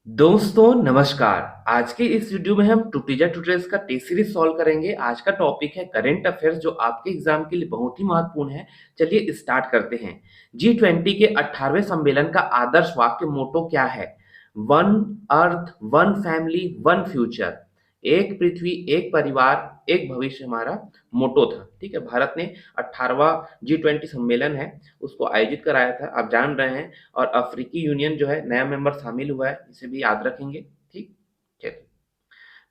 दोस्तों नमस्कार। आज के इस वीडियो में हम टूटीजा ट्यूटोरियल्स का टेस्ट सीरीज सॉल्व करेंगे। आज का टॉपिक है करंट अफेयर्स जो आपके एग्जाम के लिए बहुत ही महत्वपूर्ण है। चलिए स्टार्ट करते हैं। G20 के 18वें सम्मेलन का आदर्श वाक्य मोटो क्या है? One earth, one family, one future. एक पृथ्वी, एक परिवार, एक भविष्य हमारा मोटो था। ठीक है, भारत ने 18वां G20 सम्मेलन है उसको आयोजित कराया था, आप जान रहे हैं। और अफ्रीकी यूनियन जो है नया मेंबर शामिल हुआ है, इसे भी याद रखेंगे। ठीक, चलिए।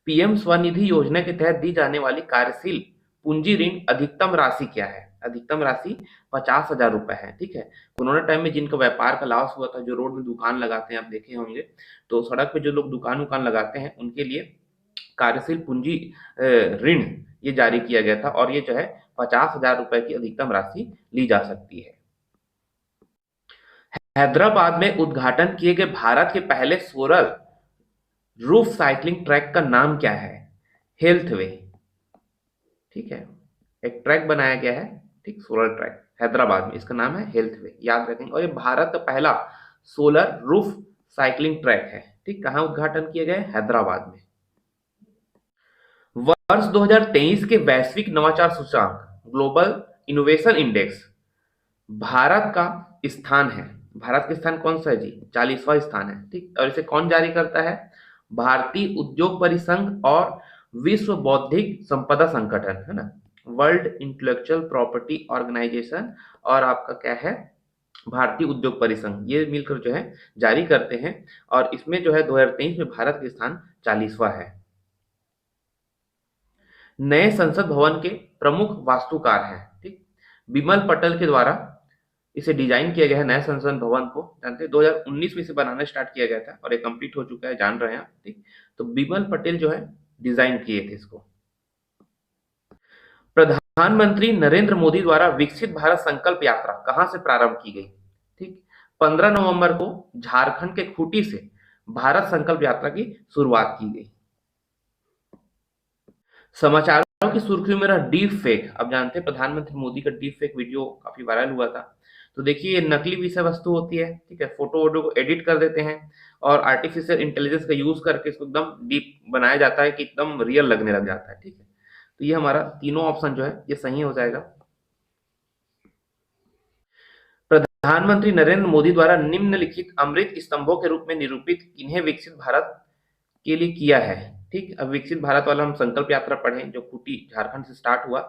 पीएम स्वनिधि योजना के तहत दी जाने वाली कार्यशील पूंजी ऋण अधिकतम राशि क्या है? अधिकतम राशि 50,000 रुपए है। ठीक है, कोरोना टाइम में जिनका व्यापार का लॉस हुआ था, जो रोड में दुकान लगाते हैं, आप देखे होंगे, तो सड़क पे जो लोग दुकान उकान लगाते हैं उनके लिए कार्यशील पूंजी ऋण ये जारी किया गया था और ये जो है 50,000 रुपए की अधिकतम राशि ली जा सकती है। हैदराबाद में उद्घाटन किए गए भारत के पहले सोलर रूफ साइकिलिंग ट्रैक का नाम क्या है? हेल्थ वे। ठीक है, एक ट्रैक बनाया गया है, ठीक, सोलर ट्रैक हैदराबाद में, इसका नाम है हेल्थ वे, याद रखेंगे। और ये भारत का पहला सोलर रूफ साइकिलिंग ट्रैक है। ठीक, कहाँ उद्घाटन किया गया है? हैदराबाद में। वर्ष 2023 के वैश्विक नवाचार सूचकांक ग्लोबल इनोवेशन इंडेक्स भारत का स्थान है। भारत का स्थान कौन सा है जी? 40वां स्थान है। ठीक, और इसे कौन जारी करता है? भारतीय उद्योग परिसंघ और विश्व बौद्धिक संपदा संगठन, है ना, वर्ल्ड इंटेलेक्चुअल प्रॉपर्टी ऑर्गेनाइजेशन। और आपका क्या है? भारतीय उद्योग परिसंघ, ये मिलकर जो है जारी करते हैं। और इसमें जो है 2023 में भारत का स्थान 40वां है। नए संसद भवन के प्रमुख वास्तुकार हैं, ठीक, बिमल पटेल के द्वारा इसे डिजाइन किया गया है। नया संसद भवन को जानते हैं 2019 में इसे बनाना स्टार्ट किया गया था और ये कंप्लीट हो चुका है, जान रहे हैं आप। ठीक, तो बिमल पटेल जो है डिजाइन किए थे इसको। प्रधानमंत्री नरेंद्र मोदी द्वारा विकसित भारत संकल्प यात्रा कहां से प्रारंभ की गई? ठीक, 15 नवंबर को झारखंड के खूंटी से भारत संकल्प यात्रा की शुरुआत की गई। समाचारों की सुर्खियों में रहा डीप फेक। अब जानते हैं प्रधानमंत्री मोदी का डीप फेक वीडियो काफी वायरल हुआ था। तो देखिए, ये नकली विषय वस्तु होती है। ठीक है, फोटो वोटो को एडिट कर देते हैं और आर्टिफिशियल इंटेलिजेंस का यूज करके इसको एकदम डीप बनाया जाता है कि एकदम रियल लगने लग जाता है। ठीक है, तो ये हमारा तीनों ऑप्शन जो है ये सही हो जाएगा। प्रधानमंत्री नरेंद्र मोदी द्वारा निम्नलिखित अमृत स्तंभों के रूप में निरूपित किन्हें विकसित भारत के लिए किया है? ठीक, अब विकसित भारत वाला हम संकल्प यात्रा पढ़ें जो खूंटी झारखंड से स्टार्ट हुआ,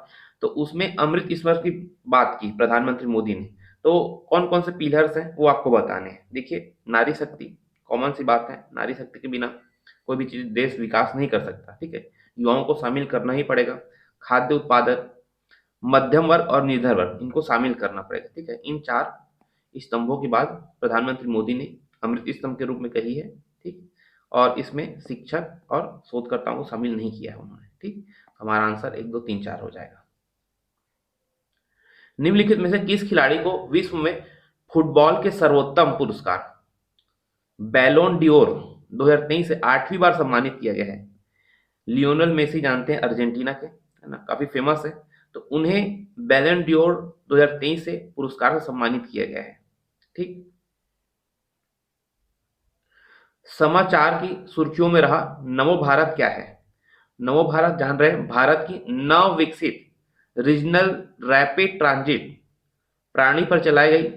तो उसमें अमृत स्मृत की बात की प्रधानमंत्री मोदी ने। तो कौन कौन से पिलर्स हैं वो आपको बताने हैं। देखिए, नारी शक्ति, कॉमन सी बात है, नारी शक्ति के बिना कोई भी चीज देश विकास नहीं कर सकता। ठीक है, युवाओं को शामिल करना ही पड़ेगा। खाद्य उत्पादन, मध्यम वर्ग और निर्धन वर्ग, इनको शामिल करना पड़ेगा। ठीक है, इन चार स्तंभों की बात प्रधानमंत्री मोदी ने अमृत स्तंभ के रूप में कही है। ठीक, और इसमें शिक्षक और शोधकर्ताओं को शामिल नहीं किया है उन्होंने। ठीक, हमारा आंसर 1 2 3 4 हो जाएगा। निम्नलिखित में से किस खिलाड़ी को विश्व में फुटबॉल के सर्वोत्तम पुरस्कार बैलोन डियोर 2023 से 8वीं बार सम्मानित किया गया है? लियोनल मेसी, जानते हैं अर्जेंटीना के, है ना, काफी फेमस है। तो उन्हें बैलोन डियोर 2023 से पुरस्कार से सम्मानित किया गया है। ठीक, समाचार की सुर्खियों में रहा नमो भारत क्या है? नमो भारत जान रहे हैं, भारत की नव विकसित रीजनल रैपिड ट्रांजिट प्राणी पर चलाई गई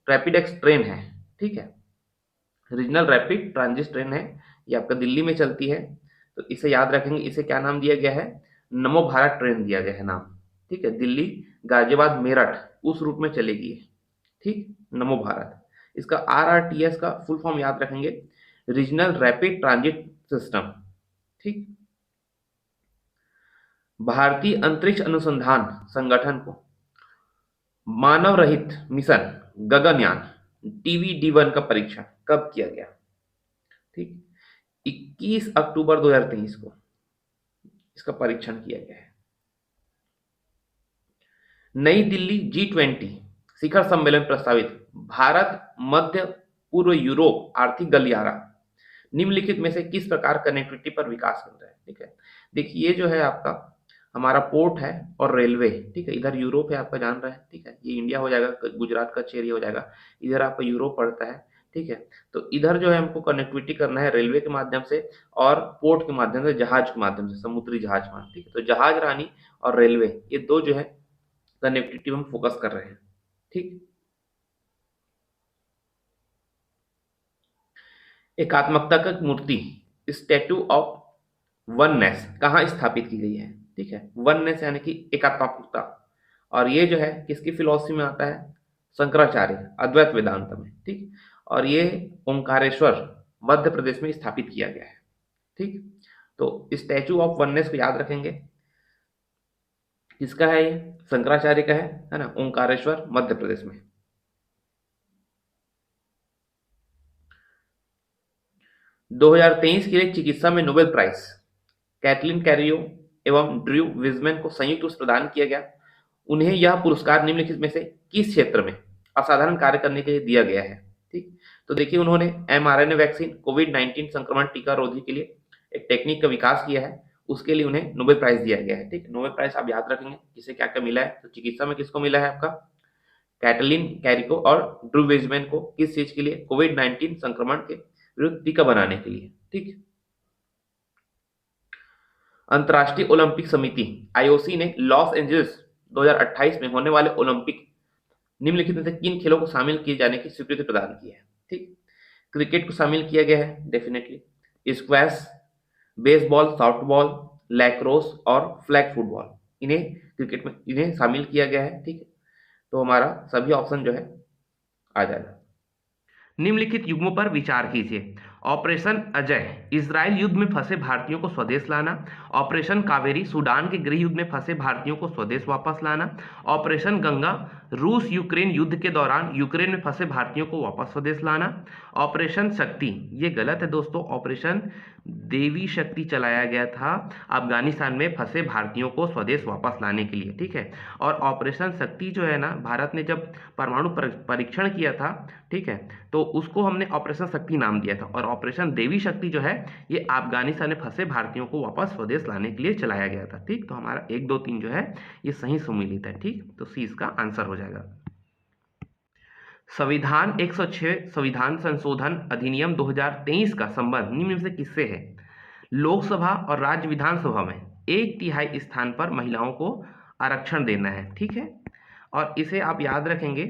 रैपिड एक्स ट्रेन है। ठीक है, रीजनल रैपिड ट्रांजिट ट्रेन है, ये आपका दिल्ली में चलती है। तो इसे याद रखेंगे, इसे क्या नाम दिया गया है? नमो भारत ट्रेन दिया गया है नाम। ठीक है, दिल्ली गाजियाबाद मेरठ उस रूट में चलेगी। ठीक, नमो भारत। इसका RRTS का फुल फॉर्म याद रखेंगे, रीजनल रैपिड ट्रांजिट सिस्टम। ठीक, भारतीय अंतरिक्ष अनुसंधान संगठन को मानव रहित मिशन गगनयान TVD-1 का परीक्षण कब किया गया? ठीक, 21 अक्टूबर 2023 को इसका परीक्षण किया गया है। नई दिल्ली G20 शिखर सम्मेलन प्रस्तावित भारत मध्य पूर्व यूरोप आर्थिक गलियारा निम्नलिखित में से किस प्रकार कनेक्टिविटी पर विकास कर रहा है? ठीक है, देखिए, ये जो है आपका हमारा पोर्ट है और रेलवे। ठीक है, इधर यूरोप है आपका, जान रहे हैं। ठीक है, ये इंडिया हो जाएगा, गुजरात का एरिया हो जाएगा, इधर आपका यूरोप पड़ता है। ठीक है। तो इधर जो है हमको कनेक्टिविटी करना है रेलवे के माध्यम से और पोर्ट के माध्यम से, जहाज के माध्यम से, समुद्री जहाज मार्ग, ठीक है। तो जहाज रानी और रेलवे, ये दो जो है कनेक्टिविटी हम फोकस कर रहे हैं, ठीक। एकात्मकता का मूर्ति, स्टैट्यू ऑफ वननेस कहाँ स्थापित की गई है, ठीक है। वननेस यानी कि एकात्मकता, और ये जो है किसकी फिलॉसफी में आता है, शंकराचार्य अद्वैत वेदांत में, ठीक। और ये ओंकारेश्वर मध्य प्रदेश में स्थापित किया गया है, ठीक। तो स्टैच्यू ऑफ वननेस को याद रखेंगे, किसका है ये, शंकराचार्य का है ना, ओंकारेश्वर मध्य प्रदेश में। 2023 के लिए चिकित्सा में नोबेल प्राइज कैथलीन कैरियो एवं ड्रू विजमैन को संयुक्त रूप से प्रदान किया गया। उन्हें यह पुरस्कार निम्नलिखित में से किस क्षेत्र में असाधारण कार्य करने के लिए दिया गया है, ठीक। तो देखिए, उन्होंने mRNA वैक्सीन कोविड-19 संक्रमण टीका रोधी के लिए एक टेक्निक का विकास किया है, उसके लिए उन्हें नोबेल प्राइज दिया गया है, ठीक। नोबेल प्राइज आप याद रखेंगे किसे क्या क्या मिला है। तो चिकित्सा में किसको मिला है आपका, कैटलिन कैरिको और ड्रू विजमैन को, किस चीज के लिए, कोविड-19 संक्रमण के विरुद्ध टीका बनाने के लिए, ठीक। अंतर्राष्ट्रीय ओलंपिक समिति आईओसी ने लॉस एंजल्स 2028 में होने वाले ओलंपिक निम्नलिखित में से किन खेलों को शामिल किए जाने की स्वीकृति प्रदान की है, ठीक। क्रिकेट को शामिल किया गया है definitely, squash, baseball, softball, lacrosse और फ्लैग फुटबॉल, इन्हें क्रिकेट में इन्हें शामिल किया गया है, ठीक है। तो हमारा सभी ऑप्शन जो है आ जाएगा। निम्नलिखित युग्मों पर विचार कीजिए। ऑपरेशन अजय, इजराइल युद्ध में फंसे भारतीयों को स्वदेश लाना। ऑपरेशन कावेरी, सूडान के गृह युद्ध में फंसे भारतीयों को स्वदेश वापस लाना। ऑपरेशन गंगा, रूस यूक्रेन युद्ध के दौरान यूक्रेन में फंसे भारतीयों को वापस स्वदेश लाना। ऑपरेशन शक्ति, ये गलत है दोस्तों, ऑपरेशन देवी शक्ति चलाया गया था अफगानिस्तान में फंसे भारतीयों को स्वदेश वापस लाने के लिए, ठीक है। और ऑपरेशन शक्ति जो है ना, भारत ने जब परमाणु परीक्षण किया था, ठीक है, तो उसको हमने ऑपरेशन शक्ति नाम दिया था। और ऑपरेशन देवी शक्ति जो है ये अफगानिस्तान में फंसे भारतीयों को वापस स्वदेश लाने के लिए चलाया गया था, ठीक। तो हमारा 1, 2, 3 जो है ये सही सम्मिलित है, ठीक। तो सी इसका आंसर हो जाएगा। संविधान 106 संविधान संशोधन अधिनियम 2023 का संबंध निम्न से किससे है। लोकसभा और राज्य विधानसभा में 1/3 स्थान पर महिलाओं को आरक्षण देना है, ठीक है। और इसे आप याद रखेंगे,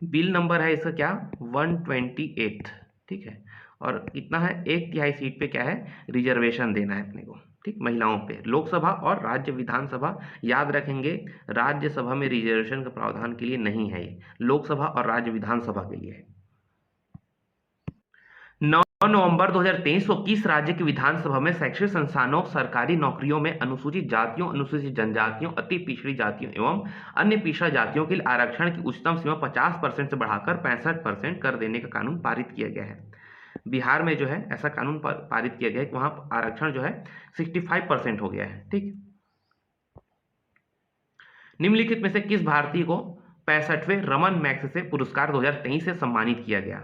बिल नंबर है इसका क्या, 128, ठीक है। और कितना है, 1/3 सीट पे क्या है, रिजर्वेशन देना है अपने को, ठीक, महिलाओं पे। लोकसभा और राज्य विधानसभा याद रखेंगे, राज्यसभा में रिजर्वेशन का प्रावधान के लिए नहीं है, ये लोकसभा और राज्य विधानसभा के लिए है। 9 नवंबर 2023 को किस राज्य की विधानसभा में शैक्षणिक संस्थानों, सरकारी नौकरियों में अनुसूचित जातियों, अनुसूचित जनजातियों, अति पिछड़ी जातियों एवं अन्य पिछड़ा जातियों के लिए आरक्षण की उच्चतम सीमा 50% से बढ़ाकर 65% कर देने का कानून पारित किया गया है। बिहार में जो है ऐसा कानून पारित किया गया है कि वहां आरक्षण जो है 65% हो गया है, ठीक। निम्नलिखित में से किस भारतीय को 65वें रमन मैग्सेसे पुरस्कार 2023 से सम्मानित किया गया,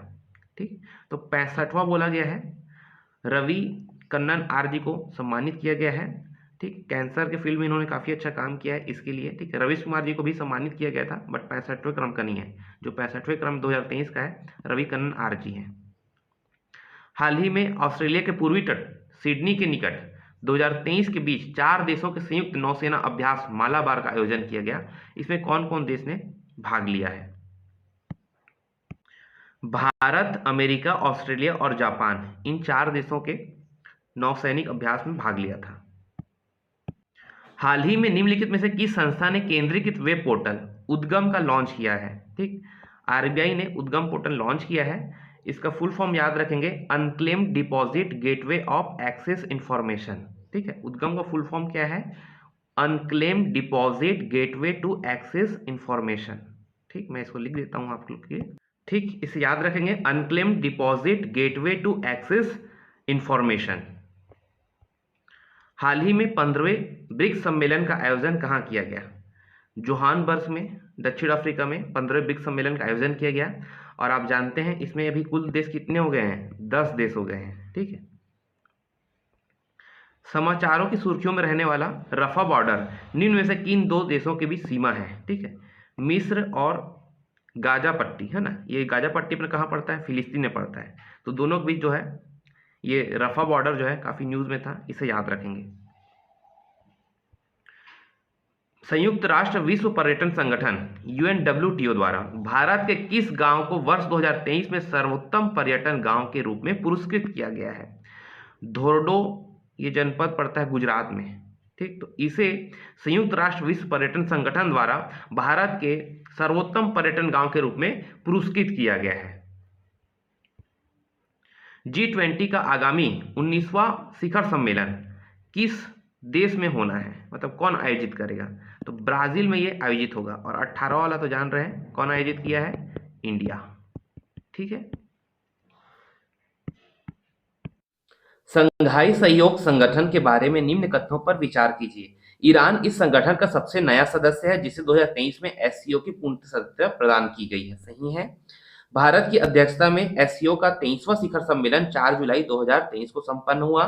ठीक। तो 65वां बोला गया है, रवि कन्नन आर जी को सम्मानित किया गया है, ठीक। कैंसर के फील्ड में इन्होंने काफ़ी अच्छा काम किया है इसके लिए, ठीक। रवीश कुमार जी को भी सम्मानित किया गया था, बट 65वें क्रम का नहीं है। जो 65वें क्रम 2023 का है, रवि कन्नन आर जी है। हाल ही में ऑस्ट्रेलिया के पूर्वी तट सिडनी के निकट 2023 के बीच 4 देशों के संयुक्त नौसेना अभ्यास मालाबार का आयोजन किया गया। इसमें कौन कौन देश ने भाग लिया है। भारत, अमेरिका, ऑस्ट्रेलिया और जापान, इन 4 देशों के नौसैनिक अभ्यास में भाग लिया था। हाल ही में निम्नलिखित में से किस संस्था ने केंद्रीकृत वेब पोर्टल उद्गम का लॉन्च किया है, ठीक। आरबीआई ने उद्गम पोर्टल लॉन्च किया है। इसका फुल फॉर्म याद रखेंगे, unclaimed deposit gateway of access information, ठीक है। उद्गम का फुल फॉर्म क्या है, unclaimed deposit gateway to access information, ठीक। मैं इसको लिख देता हूं आप लोग के, ठीक। इसे याद रखेंगे, unclaimed deposit gateway to access information. हाल ही में 15वें ब्रिक्स सम्मेलन का आयोजन कहाँ किया गया। जोहानबर्ग में, दक्षिण अफ्रीका में 15वें ब्रिक्स सम्मेलन का आयोजन किया गया। और आप जानते हैं इसमें अभी कुल देश कितने हो गए हैं, 10 देश हो गए हैं, ठीक है। समाचारों की सुर्खियों में रहने वाला रफा बॉर्डर निम्न में से किन 2 देशों के बीच सीमा है, ठीक है। मिस्र और गाजा पट्टी है ना, ये गाजा पट्टी अपने कहाँ पड़ता है, फिलिस्तीन में पड़ता है। तो दोनों के बीच जो है ये रफा बॉर्डर जो है काफी न्यूज में था, इसे याद रखेंगे। संयुक्त राष्ट्र विश्व पर्यटन संगठन UNWTO द्वारा भारत के किस गांव को वर्ष 2023 में सर्वोत्तम पर्यटन गांव के रूप में पुरस्कृत किया गया है? धोर्डो ये जनपद पड़ता है गुजरात में। ठीक, तो इसे संयुक्त राष्ट्र विश्व पर्यटन संगठन द्वारा भारत के सर्वोत्तम पर्यटन गांव के रूप में पुरस्कृत किया गया है। G20 का आगामी 19वां शिखर सम्मेलन किस देश में होना है, मतलब कौन आयोजित करेगा? तो ब्राजील में ये आयोजित होगा। और 18 वाला तो जान रहे हैं कौन आयोजित किया है, इंडिया। ठीक है। संघाई सहयोग संगठन के बारे में निम्न कथनों पर विचार कीजिए। ईरान इस संगठन का सबसे नया सदस्य है जिसे 2023 में एससीओ की पूर्ण सदस्यता प्रदान की गई है। सही है। भारत की अध्यक्षता में एससीओ का 23वां शिखर सम्मेलन 4 जुलाई 2023 को संपन्न हुआ।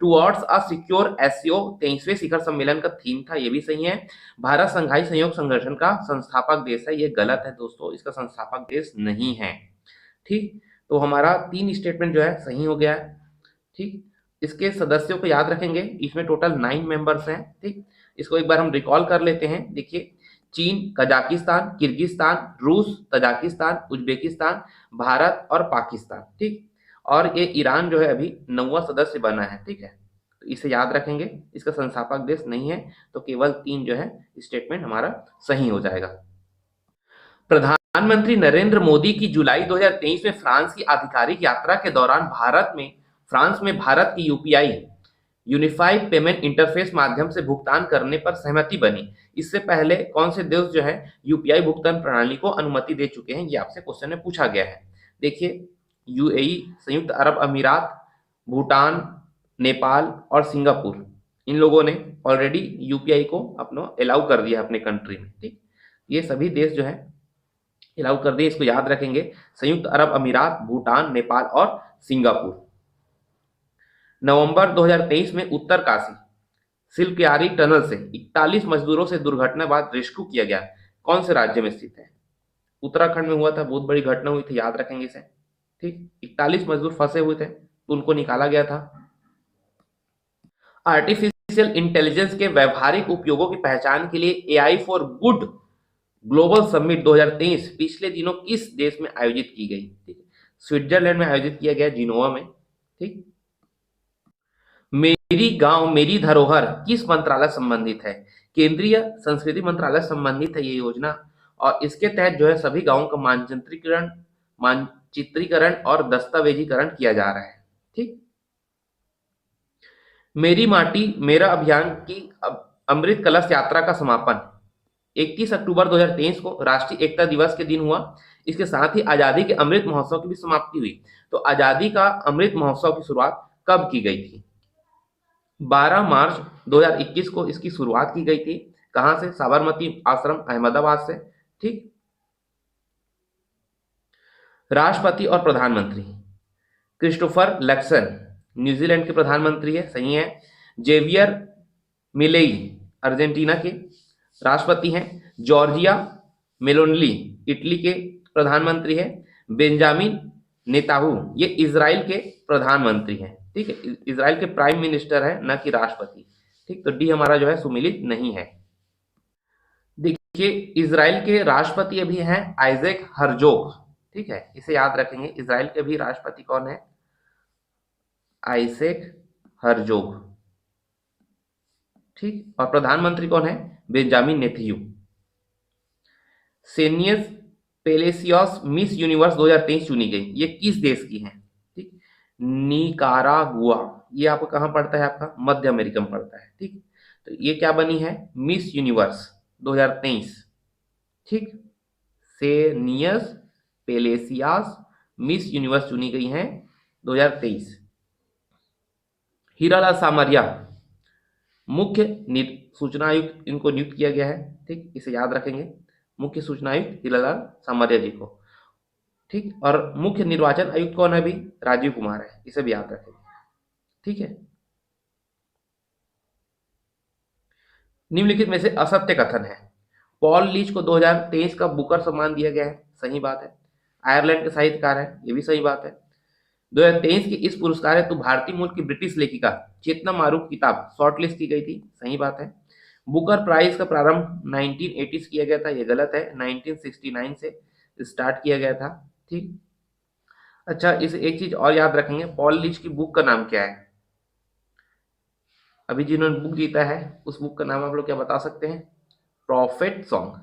टुवर्ड्स अ सिक्योर एससीओ 23वें शिखर सम्मेलन का थीम था, ये भी सही है। भारत संघाई सहयोग संगठन का संस्थापक देश है, ये गलत है दोस्तों, इसका संस्थापक देश नहीं है। ठीक, तो हमारा 3 स्टेटमेंट जो है सही हो गया है। ठीक, इसके सदस्यों को याद रखेंगे, इसमें टोटल 9 मेंबर्स हैं। ठीक, इसको एक बार हम रिकॉल कर लेते हैं। देखिए, चीन, कजाकिस्तान, किर्गिस्तान, रूस, तजाकिस्तान, उज्बेकिस्तान, भारत और पाकिस्तान। ठीक, और ये ईरान जो है अभी 9वां सदस्य बना है। ठीक है, तो इसे याद रखेंगे, इसका संस्थापक देश नहीं है, तो केवल 3 जो है स्टेटमेंट हमारा सही हो जाएगा। प्रधानमंत्री नरेंद्र मोदी की जुलाई 2023 में फ्रांस की आधिकारिक यात्रा के दौरान फ्रांस में भारत की यूपीआई यूनिफाइड पेमेंट इंटरफेस माध्यम से भुगतान करने पर सहमति बनी। इससे पहले कौन से देश जो है यूपीआई भुगतान प्रणाली को अनुमति दे चुके हैं, ये आपसे क्वेश्चन में पूछा गया है। देखिए, यूएई, संयुक्त अरब अमीरात, भूटान, नेपाल और सिंगापुर, इन लोगों ने ऑलरेडी यूपीआई को अपना अलाउ कर दिया अपने कंट्री में। ठीक, ये सभी देश जो है अलाउ कर दिए, इसको याद रखेंगे, संयुक्त अरब अमीरात, भूटान, नेपाल और सिंगापुर। नवंबर 2023 में उत्तर काशी सिल्क यारी टनल से 41 मजदूरों से दुर्घटना बाद रेस्क्यू किया गया, कौन से राज्य में स्थित है? उत्तराखंड में हुआ था, बहुत बड़ी घटना हुई थी, याद रखेंगे इसे। ठीक, 41 मजदूर फंसे हुए थे तो उनको निकाला गया था। आर्टिफिशियल इंटेलिजेंस के व्यवहारिक उपयोगों की पहचान के लिए AI for good global summit 2023 पिछले दिनों किस देश में आयोजित की गई? ठीक, स्विट्जरलैंड में आयोजित किया गया, जिनोवा में। ठीक, मेरी गांव मेरी धरोहर किस मंत्रालय संबंधित है? केंद्रीय संस्कृति मंत्रालय संबंधित है ये योजना, और इसके तहत जो है सभी गांवों का मानचित्रीकरण और दस्तावेजीकरण किया जा रहा है। ठीक, मेरी माटी मेरा अभियान की अमृत कलश यात्रा का समापन 31 अक्टूबर 2023 को राष्ट्रीय एकता दिवस के दिन हुआ। इसके साथ ही आजादी के अमृत महोत्सव की भी समाप्ति हुई। तो आजादी का अमृत महोत्सव की शुरुआत कब की गई थी? 12 मार्च 2021 को इसकी शुरुआत की गई थी। कहां से? साबरमती आश्रम, अहमदाबाद से। ठीक, राष्ट्रपति और प्रधानमंत्री क्रिस्टोफर लक्सन न्यूजीलैंड के प्रधानमंत्री है, सही है। जेवियर मिलेई अर्जेंटीना के राष्ट्रपति हैं। जॉर्जिया मेलोनली इटली के प्रधानमंत्री है। बेंजामिन नेताहू ये इजराइल के प्रधानमंत्री हैं। ठीक है, इजराइल के प्राइम मिनिस्टर है, न कि राष्ट्रपति। ठीक, तो डी हमारा जो है सुमिलित नहीं है। देखिए, इजराइल के राष्ट्रपति अभी हैं आइजैक हर्जोग। ठीक है, इसे याद रखेंगे, इजराइल के भी राष्ट्रपति कौन है? Isaac Herzog. ठीक, और प्रधानमंत्री कौन है? Benjamin Netanyahu. Sheynnis Palacios Miss Universe 2023 चुनी गई, ये किस देश की है? ठीक, निकारागुआ, ये आपको कहां पड़ता है? आपका मध्य अमेरिका में पड़ता है। ठीक, तो ये क्या बनी है? Miss Universe 2023। ठीक, सेनियस पेलेसियस मिस यूनिवर्स चुनी गई है 2023। हीरालाल सामरिया मुख्य सूचना आयुक्त इनको नियुक्त किया गया है। ठीक, इसे याद रखेंगे, मुख्य सूचना आयुक्त हीरालाल सामरिया जी को। ठीक, और मुख्य निर्वाचन आयुक्त कौन है? अभी राजीव कुमार है, इसे भी याद रखेंगे। ठीक है, निम्नलिखित में से असत्य कथन है। पॉल लीच को 2023 का बुकर सम्मान दिया गया है, सही बात है। आयरलैंड के साहित्यकार है, ये भी सही बात है। 2023 के इस पुरस्कार हेतु भारतीय मूल की ब्रिटिश लेखिका चेतना मारूफ की किताब शॉर्टलिस्ट की गई थी, सही बात है। बुकर प्राइज का प्रारंभ 1980 किया गया था, ये गलत है, 1969 से स्टार्ट किया गया था। ठीक। अच्छा, इस एक चीज और याद रखेंगे, पॉल लीच की बुक का नाम क्या है? अभी जिन्होंने बुक जीता है उस बुक का नाम आप लोग क्या बता सकते हैं? Profit song.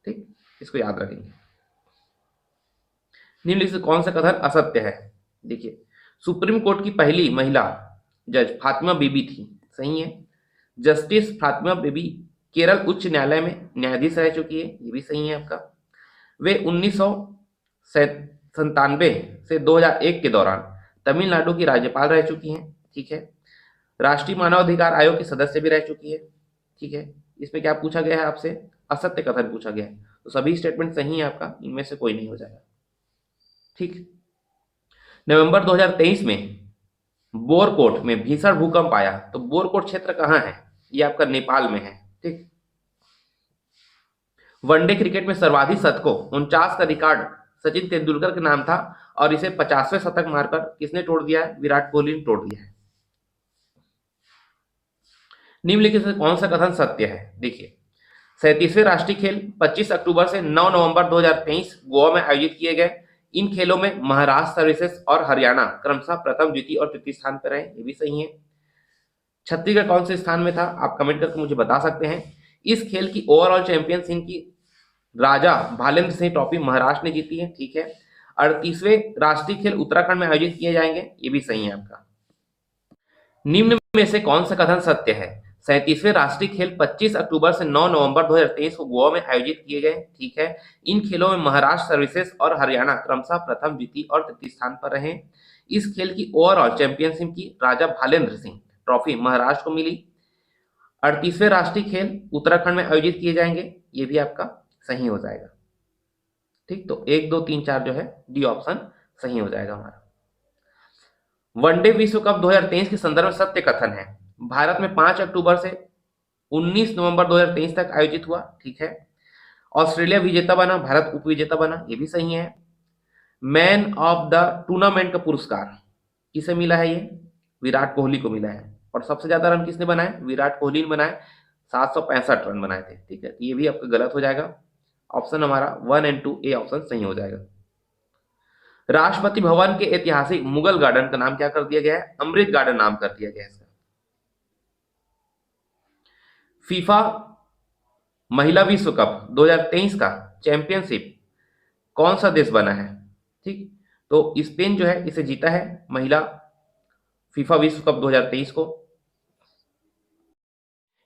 ठीक, इसको याद रखेंगे। निम्नलिखित से कौन सा कथन असत्य है? देखिए, सुप्रीम कोर्ट की पहली महिला जज फातिमा बीबी थी, सही है। जस्टिस फातिमा बीबी केरल उच्च न्यायालय में न्यायाधीश रह चुकी है, ये भी सही है आपका। वे 1997 से 2001 के दौरान तमिलनाडु की राज्यपाल रह चुकी हैं, ठीक है। राष्ट्रीय मानवाधिकार आयोग की सदस्य भी रह चुकी है, ठीक है। इसमें क्या पूछा गया है आपसे? असत्य कथन पूछा गया है, तो सभी स्टेटमेंट सही है आपका, इनमें से कोई नहीं हो जाएगा। ठीक। नवंबर 2023 में बोरकोट में भीषण भूकंप आया, तो बोरकोट क्षेत्र कहाँ है? ये आपका नेपाल में है, ठीक। वनडे क्रिकेट में सर्वाधिक शतकों 49 का रिकॉर्ड सचिन तेंदुलकर के नाम था, और इसे 50वें शतक मारकर किसने तोड़ दिया है? विराट कोहली ने तोड़ दिया है। निम्नलिखित से कौन सा कथन सत्य है? देखिए, 37वें राष्ट्रीय खेल 25 अक्टूबर से 9 नवंबर 2023 गोवा में आयोजित किए गए। इन खेलों में महाराष्ट्र सर्विसेज और हरियाणा क्रमशः प्रथम, द्वितीय और तृतीय स्थान पर रहे, ये भी सही है। छत्तीसगढ़ कौन से स्थान में था? आप कमेंट करके मुझे बता सकते हैं। इस खेल की ओवरऑल चैंपियन सिंह की राजा भालेंद्र सिंह ट्रॉफी महाराष्ट्र ने जीती है, ठीक है। 38वें राष्ट्रीय खेल उत्तराखंड में आयोजित किए जाएंगे, ये भी सही है आपका। निम्न में से कौन सा कथन सत्य है? 37वें राष्ट्रीय खेल 25 अक्टूबर से 9 नवंबर 2023 को गोवा में आयोजित किए गए, ठीक है। इन खेलों में महाराष्ट्र सर्विसेज और हरियाणा क्रमशः प्रथम, द्वितीय और तृतीय स्थान पर रहे। इस खेल की ओवरऑल चैंपियनशिप की राजा भालेंद्र सिंह ट्रॉफी महाराष्ट्र को मिली। 38वें राष्ट्रीय खेल उत्तराखंड में आयोजित किए जाएंगे, ये भी आपका सही हो जाएगा। ठीक, तो 1, 2, 3, 4 जो है डी ऑप्शन सही हो जाएगा हमारा। वनडे विश्व कप 2023 के संदर्भ में सत्य कथन है। भारत में 5 अक्टूबर से 19 नवंबर 2023 तक आयोजित हुआ, ठीक है। ऑस्ट्रेलिया विजेता बना, भारत उपविजेता बना, ये भी सही है। मैन ऑफ द टूर्नामेंट का पुरस्कार किसे मिला है? ये विराट कोहली को मिला है। और सबसे ज्यादा रन किसने बनाए? विराट कोहली ने बनाए, 765 रन बनाए थे, ठीक है। ये भी आपका गलत हो जाएगा। ऑप्शन हमारा 1 और 2 ए ऑप्शन सही हो जाएगा। राष्ट्रपति भवन के ऐतिहासिक मुगल गार्डन का नाम क्या कर दिया गया है? अमृत गार्डन नाम कर दिया गया है इसका। फीफा महिला विश्व कप 2023 का चैंपियनशिप कौन सा देश बना है? ठीक, तो स्पेन जो है इसे जीता है महिला फीफा विश्व कप 2023 को।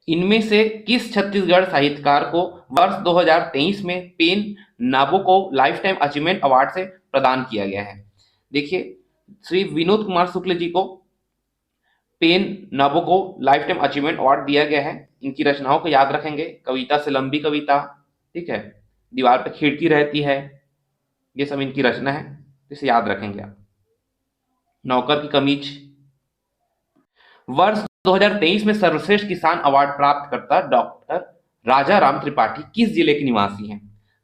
इनमें से किस छत्तीसगढ़ साहित्यकार को वर्ष 2023 में PEN Nabokov lifetime achievement award से प्रदान किया गया है? देखिए, श्री विनोद कुमार शुक्ल जी को PEN Nabokov lifetime achievement award दिया गया है। इनकी रचनाओं को याद रखेंगे, कविता से लंबी कविता, ठीक है, दीवार पर खिड़की रहती है, ये सब इनकी रचना है, इसे याद रखेंगे आप। नौकर की कमीज। वर्ष 2023 में सर्वश्रेष्ठ किसान अवार्ड प्राप्त करता डॉक्टर राजा राम त्रिपाठी किस जिले के निवासी हैं?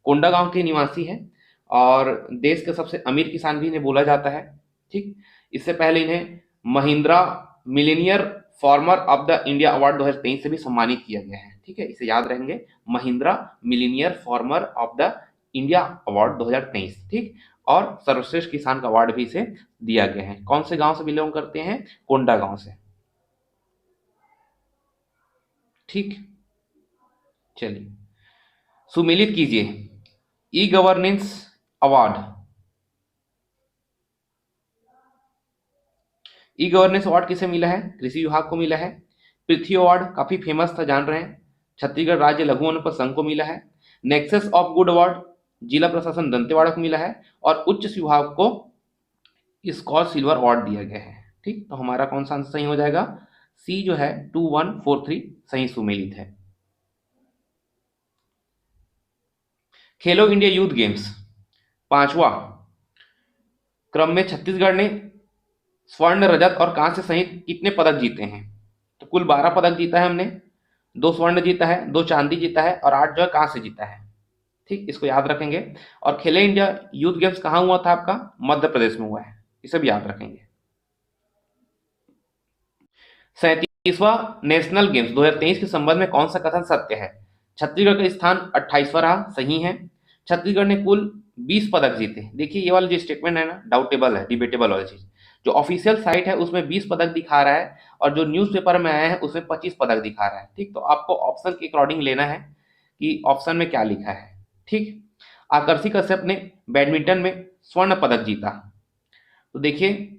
कोंडागांव के निवासी हैं, और देश के सबसे अमीर किसान भी इन्हें बोला जाता है, ठीक। इससे पहले इन्हें Mahindra Millionaire farmer of the India award 2023 से भी सम्मानित किया गया है, ठीक है, इसे याद रहेंगे, Mahindra Millionaire farmer of the India award 2023, ठीक। और सर्वश्रेष्ठ किसान का अवार्ड भी इसे दिया गया है। कौन से गांव से बिलोंग करते हैं? कोंडागांव से, ठीक। चलिए, सुमेलित कीजिए e governance award. E governance award किसे मिला है? कृषि विभाग को मिला है। पृथ्वी अवार्ड काफी फेमस था, जान रहे हैं, छत्तीसगढ़ राज्य लघु वनोपज संघ को मिला है। नेक्सस ऑफ गुड अवार्ड जिला प्रशासन दंतेवाड़ा को मिला है। और उच्च विभाग को स्कॉच सिल्वर अवार्ड दिया गया है, ठीक। तो हमारा कौन सा आंसर सही हो जाएगा? सी जो है 2143 सही सुमेलित है। खेलो इंडिया यूथ गेम्स 5वां क्रम में छत्तीसगढ़ ने स्वर्ण, रजत और कांस्य सहित कितने पदक जीते हैं? तो कुल 12 पदक जीता है हमने, 2 स्वर्ण जीता है, 2 चांदी जीता है और 8 जो है कांस्य जीता है, ठीक, इसको याद रखेंगे। और खेलो इंडिया यूथ गेम्स कहाँ हुआ था आपका? मध्य प्रदेश में हुआ है, इसे भी याद रखेंगे। 37वां नेशनल गेम्स 2023 के संबंध में कौन सा कथन सत्य है? छत्तीसगढ़ का स्थान 28वां रहा, सही है। छत्तीसगढ़ ने कुल 20 पदक जीते। देखिए ये वाला जो स्टेटमेंट है ना, डाउटेबल है, डिबेटेबल वाली चीज। जो ऑफिशियल साइट है उसमें 20 पदक दिखा रहा है, और जो न्यूज़पेपर में आया है उसमें 25 पदक दिखा रहा है। ठीक, तो आपको ऑप्शन के अकॉर्डिंग लेना है कि ऑप्शन में क्या लिखा है। ठीक, आकर्षि कश्यप ने बैडमिंटन में स्वर्ण पदक जीता। तो देखिए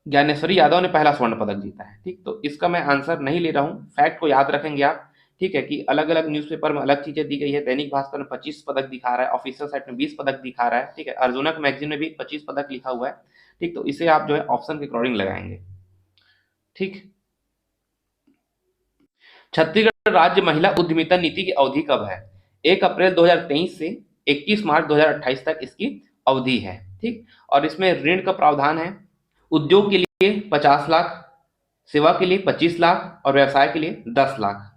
ज्ञानेश्वरी यादव ने पहला स्वर्ण पदक जीता है। ठीक, तो इसका मैं आंसर नहीं ले रहा हूँ, फैक्ट को याद रखेंगे आप। ठीक है, कि अलग अलग न्यूज़पेपर में अलग चीजें दी गई है। दैनिक भास्कर में 25 पदक दिखा रहा है, ऑफिशियल साइट में 20 पदक दिखा रहा है। ठीक है, अर्जुनक मैगजीन में भी 25 पदक लिखा हुआ है। ठीक, तो इसे आप जो है ऑप्शन के अकॉर्डिंग लगाएंगे। ठीक, छत्तीसगढ़ राज्य महिला उद्यमिता नीति की अवधि कब है? 1 अप्रैल 2023 से 21 मार्च 2028 तक इसकी अवधि है। ठीक, और इसमें ऋण का प्रावधान है। उद्योग के लिए 50 लाख, सेवा के लिए 25 लाख और व्यवसाय के लिए 10 लाख।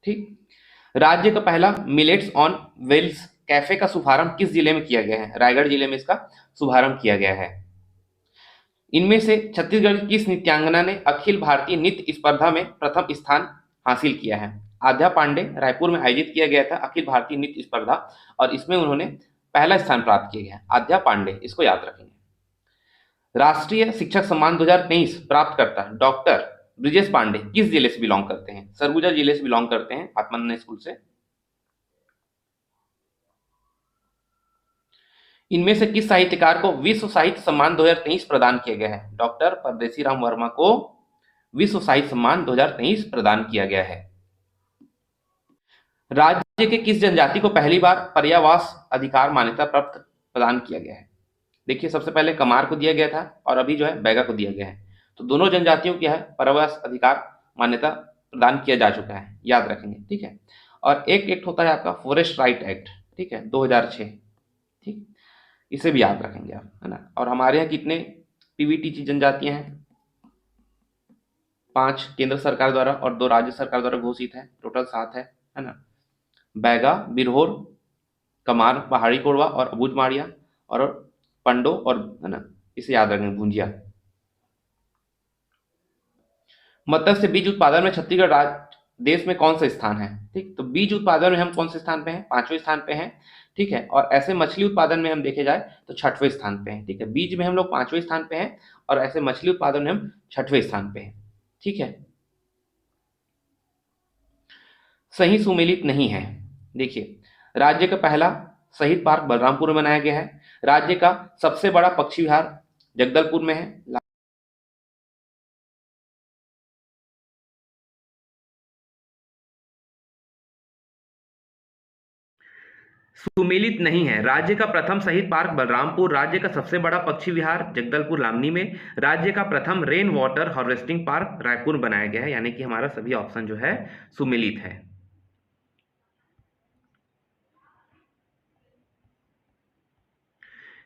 ठीक, राज्य का पहला मिलेट्स ऑन व्हील्स कैफे का शुभारंभ किस जिले में किया गया है? रायगढ़ जिले में इसका शुभारंभ किया गया है। इनमें से छत्तीसगढ़ की किस नृत्यांगना ने अखिल भारतीय नृत्य स्पर्धा में प्रथम स्थान हासिल किया है? आध्या पांडे, रायपुर में आयोजित किया गया था अखिल भारतीय नृत्य स्पर्धा, और इसमें उन्होंने पहला स्थान प्राप्त किया गया। आध्या पांडे, इसको याद रखेंगे। राष्ट्रीय शिक्षक सम्मान 2023 प्राप्त करता डॉक्टर ब्रिजेश पांडे किस जिले से बिलोंग करते हैं? सरगुजा जिले से बिलोंग करते हैं, आत्मानंद स्कूल से। इनमें से किस साहित्यकार को विश्व साहित्य सम्मान 2023 प्रदान किया गया है? डॉक्टर परदेसी राम वर्मा को विश्व साहित्य सम्मान 2023 प्रदान किया गया है। राज्य के किस जनजाति को पहली बार पर्यावास अधिकार मान्यता प्राप्त प्रदान किया गया है? देखिए सबसे पहले कमार को दिया गया था और अभी जो है बैगा को दिया गया है। तो दोनों जनजातियों की है पर्यावास अधिकार मान्यता प्रदान किया जा चुका है, याद रखेंगे। ठीक है, और एक एक्ट होता है आपका फॉरेस्ट राइट एक्ट, ठीक है, 2006। ठीक, इसे भी याद रखेंगे आप, है ना। और हमारे यहाँ कितने पीवीटी जनजातियां हैं? 5 केंद्र सरकार द्वारा और 2 राज्य सरकार द्वारा घोषित है, टोटल 7 है ना। बैगा, बिरहोर, कमार, पहाड़ी कोरवा और अबूझ माड़िया और पंडो, और है ना, इसे याद रखेंगे, भुंजिया। मत्स्य बीज उत्पादन में छत्तीसगढ़ राज्य देश में कौन सा स्थान है? ठीक, तो बीज उत्पादन में हम कौन से स्थान पे हैं? 5वें स्थान पे हैं। ठीक है, और ऐसे मछली उत्पादन में हम देखे जाए तो 6वें स्थान पे हैं। ठीक है, बीज में हम लोग 5वें स्थान पे हैं और ऐसे मछली उत्पादन में हम 6वें स्थान पे हैं। ठीक है, सही सुमेलित नहीं है। देखिए राज्य का पहला शहीद पार्क बलरामपुर में बनाया गया है। राज्य का सबसे बड़ा पक्षी विहार जगदलपुर में है। सुमेलित नहीं है। राज्य का प्रथम शहीद पार्क बलरामपुर, राज्य का सबसे बड़ा पक्षी विहार जगदलपुर लामनी में, राज्य का प्रथम rain water harvesting park Raipur बनाया गया है। यानी कि हमारा सभी ऑप्शन जो है सुमेलित है।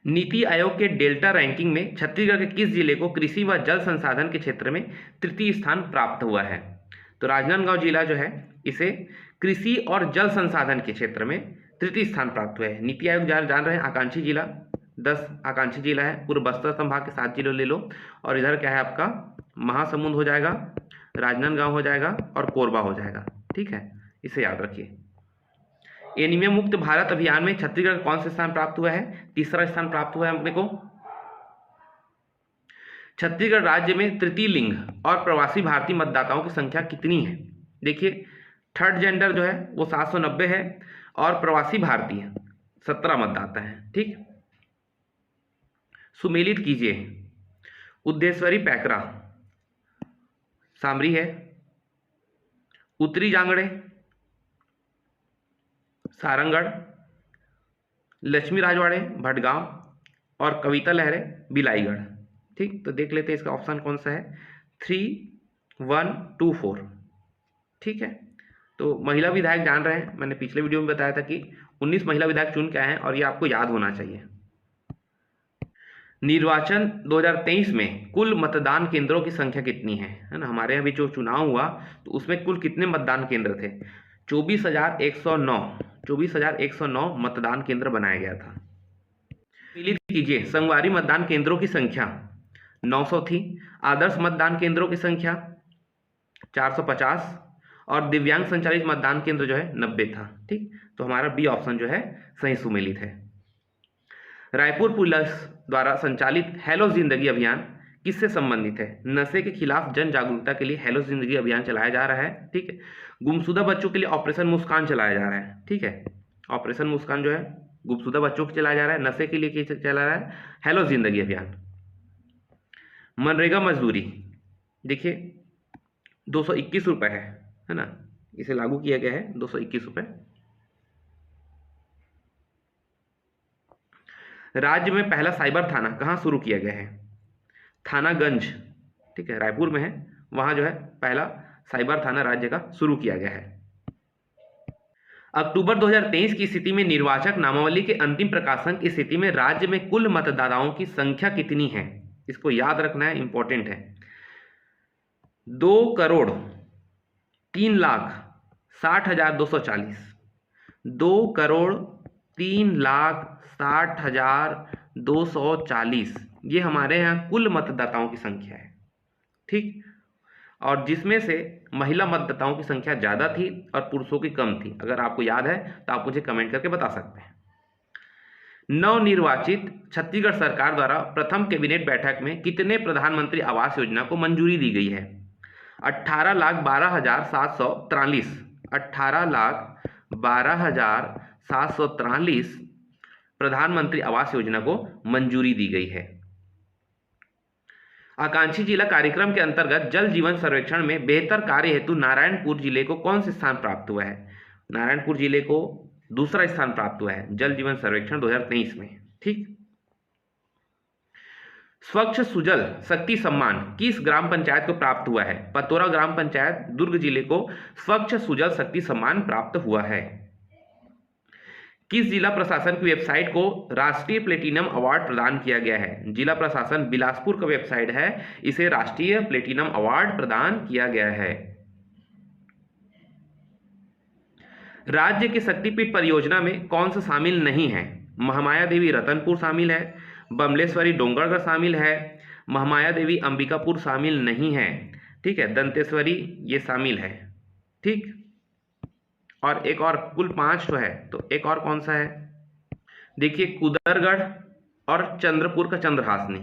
नीति आयोग के डेल्टा रैंकिंग में छत्तीसगढ़ के किस जिले को कृषि व जल संसाधन के क्षेत्र में तृतीय स्थान प्राप्त हुआ है? तो राजनांदगांव जिला जो है इसे कृषि और जल संसाधन के क्षेत्र में तृतीय स्थान प्राप्त हुआ है। नीति आयोग जान रहे हैं, आकांक्षी जिला 10 आकांक्षी जिला है। पूर्व बस्तर संभाग के 7 जिले ले लो, और इधर क्या है आपका महासमुंद हो जाएगा, राजनांदगांव हो जाएगा और कोरबा हो जाएगा। ठीक है, इसे याद रखिए। एनीमिया मुक्त भारत अभियान में छत्तीसगढ़ कौन सा स्थान प्राप्त हुआ है? तीसरा स्थान प्राप्त हुआ है अपने को। छत्तीसगढ़ राज्य में तृतीय लिंग और प्रवासी भारतीय मतदाताओं की संख्या कितनी है? देखिए थर्ड जेंडर जो है वो 790 है और प्रवासी भारतीय 17 मतदाता है। ठीक, सुमेलित कीजिए। उद्देश्वरी पैकरा सामरी है, उत्तरी जांगड़े सारंगढ़, लक्ष्मी राजवाड़े भटगांव और कविता लहरे बिलाईगढ़। ठीक, तो देख लेते हैं इसका ऑप्शन कौन सा है। 3124। ठीक है, तो महिला विधायक जान रहे हैं, मैंने पिछले वीडियो में बताया था कि 19 महिला विधायक चुन के आए हैं और ये आपको याद होना चाहिए। निर्वाचन 2023 में कुल मतदान केंद्रों की संख्या कितनी है ना। हमारे यहाँ भी जो चुनाव हुआ तो उसमें कुल कितने मतदान केंद्र थे? 24,109 मतदान केंद्र बनाया गया था। सम्मिलित कीजिए, संगवारी मतदान केंद्रों की संख्या 900 थी, आदर्श मतदान केंद्रों की संख्या 450 और दिव्यांग संचालित मतदान केंद्र जो है 90 था। ठीक, तो हमारा बी ऑप्शन जो है सही सुमेलित है। रायपुर पुलिस द्वारा संचालित हेलो जिंदगी अभियान किससे संबंधित है? नशे के खिलाफ जन जागरूकता के लिए हेलो जिंदगी अभियान चलाया जा रहा है। ठीक है, गुमशुदा बच्चों के लिए ऑपरेशन मुस्कान चलाया जा रहा है। ठीक है, ऑपरेशन मुस्कान जो है गुमशुदा बच्चों को चलाया जा रहा है, नशे के लिए चला रहा है हेलो जिंदगी अभियान। मनरेगा मजदूरी देखिए 221 रुपये है ना, इसे लागू किया गया है 221 रुपये। राज्य में पहला साइबर थाना कहाँ शुरू किया गया है? थानागंज, ठीक है, रायपुर में है, वहां जो है पहला साइबर थाना राज्य का शुरू किया गया है। अक्टूबर 2023 की स्थिति में निर्वाचक नामावली के अंतिम प्रकाशन की स्थिति में राज्य में कुल मतदाताओं की संख्या कितनी है? इसको याद रखना है, इंपॉर्टेंट है। 2,03,60,240 2,03,60,240 ये हमारे यहाँ कुल मतदाताओं की संख्या है। ठीक, और जिसमें से महिला मतदाताओं की संख्या ज़्यादा थी और पुरुषों की कम थी। अगर आपको याद है तो आप मुझे कमेंट करके बता सकते हैं। नवनिर्वाचित छत्तीसगढ़ सरकार द्वारा प्रथम कैबिनेट बैठक में कितने प्रधानमंत्री आवास योजना को मंजूरी दी गई है? 18,12,743 18,12,743 प्रधानमंत्री आवास योजना को मंजूरी दी गई है। आकांक्षी जिला कार्यक्रम के अंतर्गत जल जीवन सर्वेक्षण में बेहतर कार्य हेतु नारायणपुर जिले को कौन से स्थान प्राप्त हुआ है? नारायणपुर जिले को दूसरा स्थान प्राप्त हुआ है जल जीवन सर्वेक्षण 2023 में। ठीक, स्वच्छ सुजल शक्ति सम्मान किस ग्राम पंचायत को प्राप्त हुआ है? पतोरा ग्राम पंचायत दुर्ग जिले को स्वच्छ सुजल शक्ति सम्मान प्राप्त हुआ है। किस जिला प्रशासन की वेबसाइट को राष्ट्रीय प्लेटिनम अवार्ड प्रदान किया गया है? जिला प्रशासन बिलासपुर का वेबसाइट है, इसे राष्ट्रीय प्लेटिनम अवार्ड प्रदान किया गया है। राज्य की शक्तिपीठ परियोजना में कौन सा शामिल नहीं है? महामाया देवी रतनपुर शामिल है, बमलेश्वरी डोंगरगढ़ शामिल है, महामाया देवी अंबिकापुर शामिल नहीं है। ठीक है, दंतेश्वरी ये शामिल है। ठीक, और एक और कुल 5 तो है, तो एक और कौन सा है? देखिए कुदरगढ़ और चंद्रपुर का चंद्रहासनी।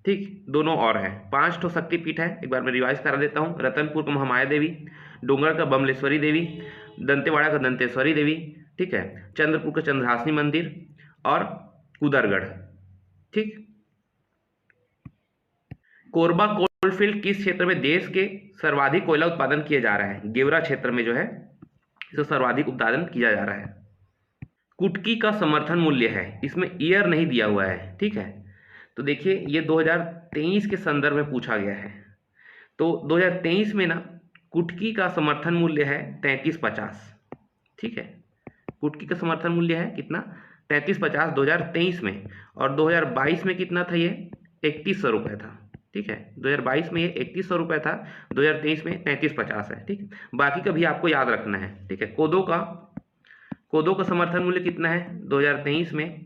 ठीक, दोनों और हैं, 5 तो शक्तिपीठ है। एक बार मैं रिवाइज करा देता हूँ। रतनपुर का महामाया देवी, डोंगर का बमलेश्वरी देवी, दंतेवाड़ा का दंतेश्वरी देवी, ठीक है, चंद्रपुर का चंद्रहासनी मंदिर और कुदरगढ़। ठीक, कोरबा कोलफील्ड किस क्षेत्र में देश के सर्वाधिक कोयला उत्पादन किया जा रहा है? गेवरा क्षेत्र में जो है इसका सर्वाधिक उत्पादन किया जा रहा है। कुटकी का समर्थन मूल्य है, इसमें ईयर नहीं दिया हुआ है। ठीक है, तो देखिए ये 2023 के संदर्भ में पूछा गया है। तो 2023 में ना कुटकी का समर्थन मूल्य है 33.50। ठीक है, कुटकी का समर्थन मूल्य है कितना? 33.50 2023 में, और 2022 में कितना था? ये 3100 रुपये था। ठीक है, 2022 में ये 3100 रुपये था, 2023 में 33.50 है। ठीक, बाकी का भी आपको याद रखना है। ठीक है, कोदो का समर्थन मूल्य कितना है 2023 में?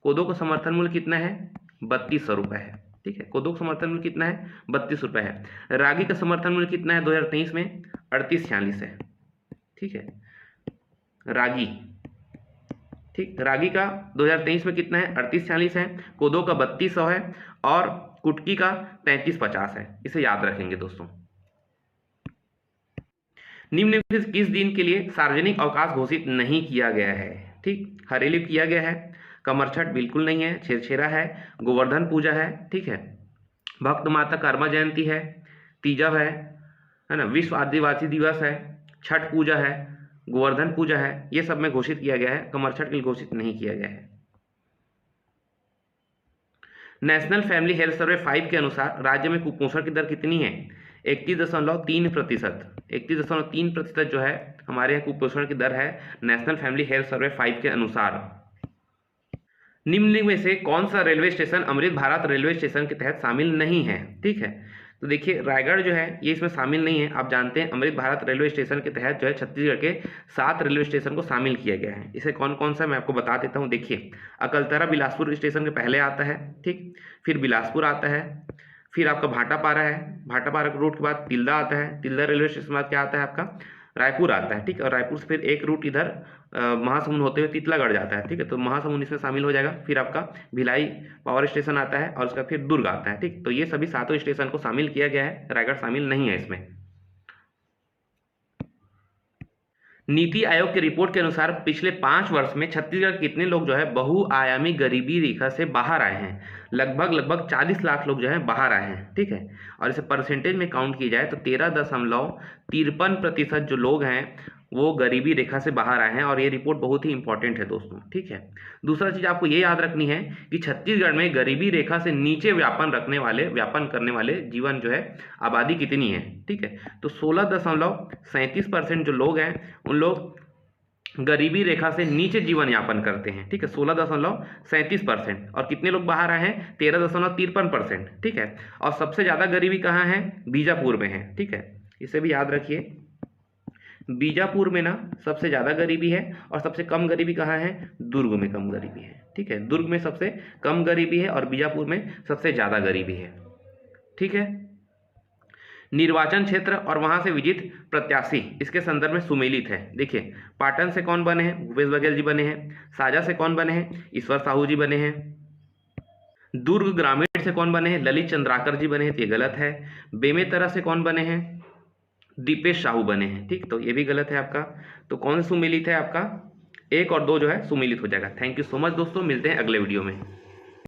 कोदो का समर्थन मूल्य कितना है? 3200 रुपये है। ठीक है, कोदो का समर्थन मूल्य कितना है? 32 रुपये है। रागी का समर्थन मूल्य कितना है 2023 में? 3846 है। ठीक है, रागी, ठीक, रागी का 2023 में कितना है? 3846 है। कोदो का 3200 है और कुटकी का 3350 है। इसे याद रखेंगे दोस्तों। निम्नलिखित किस दिन के लिए सार्वजनिक अवकाश घोषित नहीं किया गया है? ठीक, हरेली किया गया है, कमरछठ बिल्कुल नहीं है, छेरछेरा है, गोवर्धन पूजा है, ठीक है, भक्त माता कर्मा जयंती है, तीजा है ना, विश्व आदिवासी दिवस है, छठ पूजा है, गोवर्धन पूजा है, ये सब में घोषित किया गया है, कमरछठ के लिए घोषित नहीं किया गया है। नेशनल फैमिली हेल्थ सर्वे 5 के अनुसार राज्य में कुपोषण की दर कितनी है? 31.3%। 31.3% जो है हमारे यहाँ कुपोषण की दर है नेशनल फैमिली हेल्थ सर्वे 5 के अनुसार। निम्न में से कौन सा railway station Amrit Bharat railway station के तहत शामिल नहीं है? ठीक है, तो देखिए रायगढ़ जो है ये इसमें शामिल नहीं है। आप जानते हैं अमृत भारत रेलवे स्टेशन के तहत जो है छत्तीसगढ़ के 7 रेलवे स्टेशन को शामिल किया गया है। इसे कौन कौन सा मैं आपको बता देता हूँ। देखिए अकलतरा बिलासपुर स्टेशन के पहले आता है, ठीक, फिर बिलासपुर आता है, फिर आपका भाटापारा है, भाटापारा रूट के बाद तिल्दा आता है, तिल्दा रेलवे स्टेशन के बाद क्या आता है आपका रायपुर आता है, ठीक, और रायपुर से फिर एक रूट इधर महासमुंद होते हुए तितलागढ़ जाता है, ठीक है, तो महासमुंद इसमें शामिल हो जाएगा। फिर आपका भिलाई पावर स्टेशन आता है और उसका फिर दुर्ग आता है, ठीक, तो ये सभी 7 स्टेशन को शामिल किया गया है, रायगढ़ शामिल नहीं है इसमें। नीति आयोग की रिपोर्ट के अनुसार पिछले 5 वर्ष में छत्तीसगढ़ के कितने लोग जो है बहुआयामी गरीबी रेखा से बाहर आए हैं। लगभग 40 लाख लोग जो है बाहर आए हैं, ठीक है, और इसे परसेंटेज में काउंट की जाए तो 13.53% जो लोग हैं वो गरीबी रेखा से बाहर आए हैं, और ये रिपोर्ट बहुत ही इंपॉर्टेंट है दोस्तों, ठीक है। दूसरा चीज आपको ये याद रखनी है कि छत्तीसगढ़ में गरीबी रेखा से नीचे व्यापन करने वाले जीवन जो है आबादी कितनी है, ठीक है, तो 16.37% जो लोग हैं उन लोग गरीबी रेखा से नीचे जीवन यापन करते हैं, ठीक है, 16.37%, और कितने लोग बाहर आए हैं 13.53%, ठीक है, और सबसे ज़्यादा गरीबी कहाँ है बीजापुर में है, ठीक है, इसे भी याद रखिए। बीजापुर में ना सबसे ज़्यादा गरीबी है, और सबसे कम गरीबी कहाँ है दुर्ग में कम गरीबी है, ठीक है, दुर्ग में सबसे कम गरीबी है और बीजापुर में सबसे ज़्यादा गरीबी है, ठीक है। निर्वाचन क्षेत्र और वहां से विजित प्रत्याशी इसके संदर्भ में सुमेलित है। देखिए पाटन से कौन बने हैं भूपेश बघेल जी बने हैं, साजा से कौन बने हैं ईश्वर साहू जी बने हैं, दुर्ग ग्रामीण से कौन बने हैं ललित चंद्राकर जी बने हैं, तो ये गलत है। बेमेतरा से कौन बने हैं दीपेश साहू बने हैं, ठीक, तो ये भी गलत है आपका। तो कौन सुमेलित है आपका 1 और 2 जो है सुमेलित हो जाएगा। थैंक यू सो मच दोस्तों, मिलते हैं अगले वीडियो में।